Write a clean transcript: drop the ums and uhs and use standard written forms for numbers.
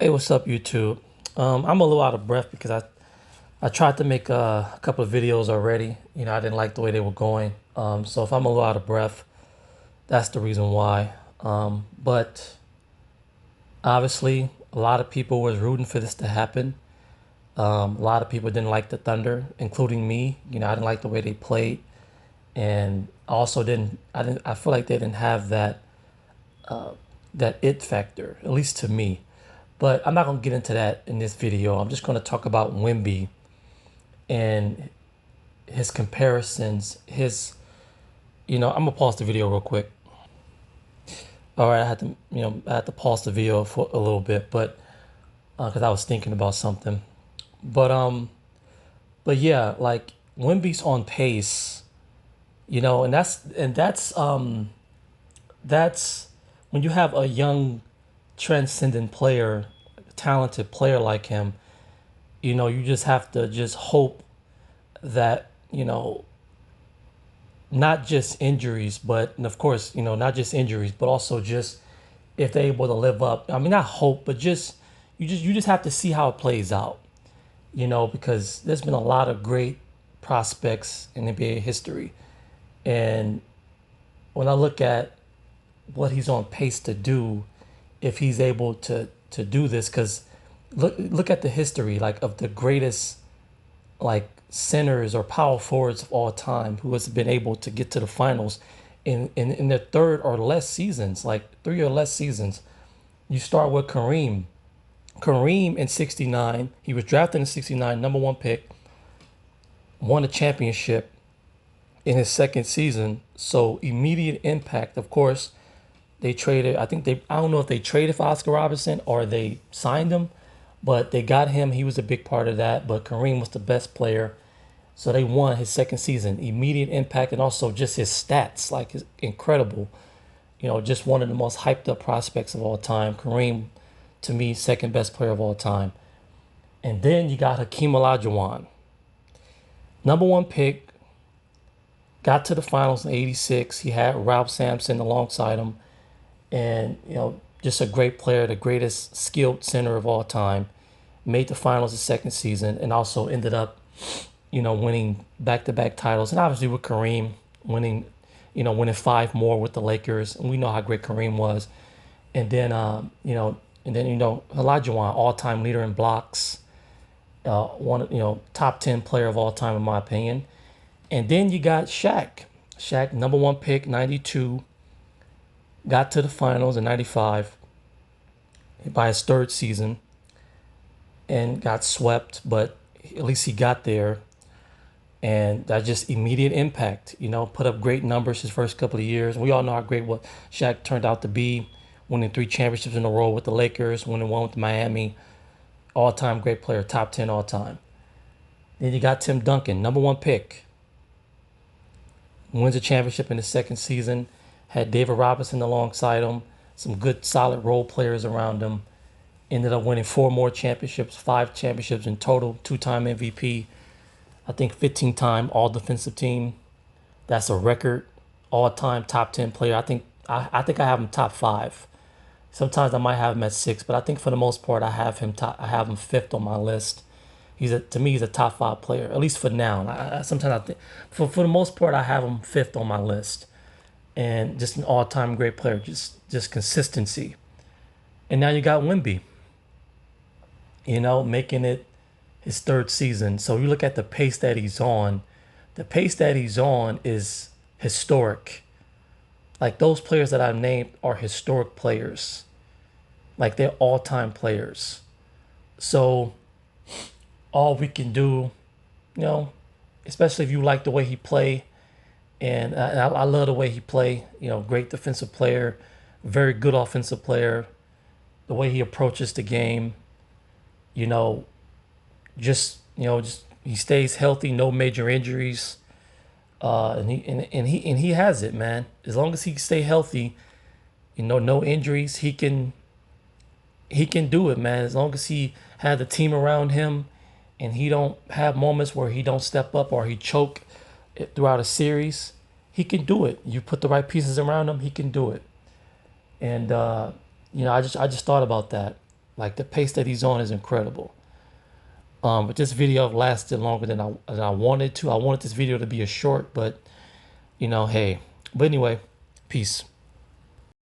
Hey, what's up, YouTube? I'm a little out of breath because I tried to make a couple of videos already. I didn't like the way they were going. So if I'm a little out of breath, that's the reason why. But obviously, a lot of people was rooting for this to happen. A lot of people didn't like the Thunder, including me. I didn't like the way they played, and I also didn't. I didn't. I feel like they didn't have that it factor, at least to me. But I'm not going to get into that in this video. I'm just going to talk about Wemby and his comparisons. I'm going to pause the video real quick. All right, I had to pause the video for a little bit, but because I was thinking about something. But but yeah, like Wemby's on pace, and that's when you have a young, transcendent player, talented player like him. You just have to just hope that, not just injuries, but and of course, not just injuries, but also just if they're able to live up. I mean, not hope, but just have to see how it plays out, because there's been a lot of great prospects in NBA history. And when I look at what he's on pace to do, if he's able to do this, because look at the history like of the greatest like centers or power forwards of all time who has been able to get to the finals in their third or less seasons, like three or less seasons. You start with Kareem. Kareem in 69, he was drafted in 69, number one pick, won a championship in his second season. So immediate impact. Of course, they traded, I don't know if they traded for Oscar Robertson or they signed him, but they got him. He was a big part of that. But Kareem was the best player. So they won his second season. Immediate impact, and also just his stats, like is incredible. Just one of the most hyped up prospects of all time. Kareem, to me, second best player of all time. And then you got Hakeem Olajuwon, number one pick, got to the finals in '86. He had Ralph Sampson alongside him, and just a great player, the greatest skilled center of all time. Made the finals the second season, and also ended up, winning back-to-back titles. And obviously with Kareem winning five more with the Lakers, and we know how great Kareem was. And then Olajuwon, all-time leader in blocks, one top 10 player of all time in my opinion. And then you got Shaq. Shaq, number one pick, 92. Got to the finals in 95 by his third season and got swept, but at least he got there. And that just immediate impact, put up great numbers his first couple of years. We all know how great what Shaq turned out to be, winning three championships in a row with the Lakers, winning one with Miami. All-time great player, top 10 all-time. Then you got Tim Duncan, number one pick. Wins a championship in his second season. Had David Robinson alongside him. Some good, solid role players around him. Ended up winning four more championships, five championships in total. Two-time MVP. I think 15-time all-defensive team. That's a record. All-time top 10 player. I think I have him top five. Sometimes I might have him at six, but I think for the most part I have him fifth on my list. To me he's a top five player, at least for now. Sometimes I think for the most part I have him fifth on my list, and just an all-time great player, just consistency. And now you got Wemby, making it his third season. So you look at the pace that he's on. The pace that he's on is historic. Like those players that I've named are historic players. Like they're all-time players. So all we can do, especially if you like the way he play, and I love the way he play. Great defensive player, very good offensive player. The way he approaches the game, you know, just he stays healthy, no major injuries, and he has it, man. As long as he stay healthy, no injuries, he can do it, man. As long as he had the team around him, and he don't have moments where he don't step up or he choke throughout a series, he can do it. You put the right pieces around him, he can do it. And I just thought about that. Like the pace that he's on is incredible. But this video lasted longer than I wanted to. I wanted this video to be a short, but hey. But anyway, peace.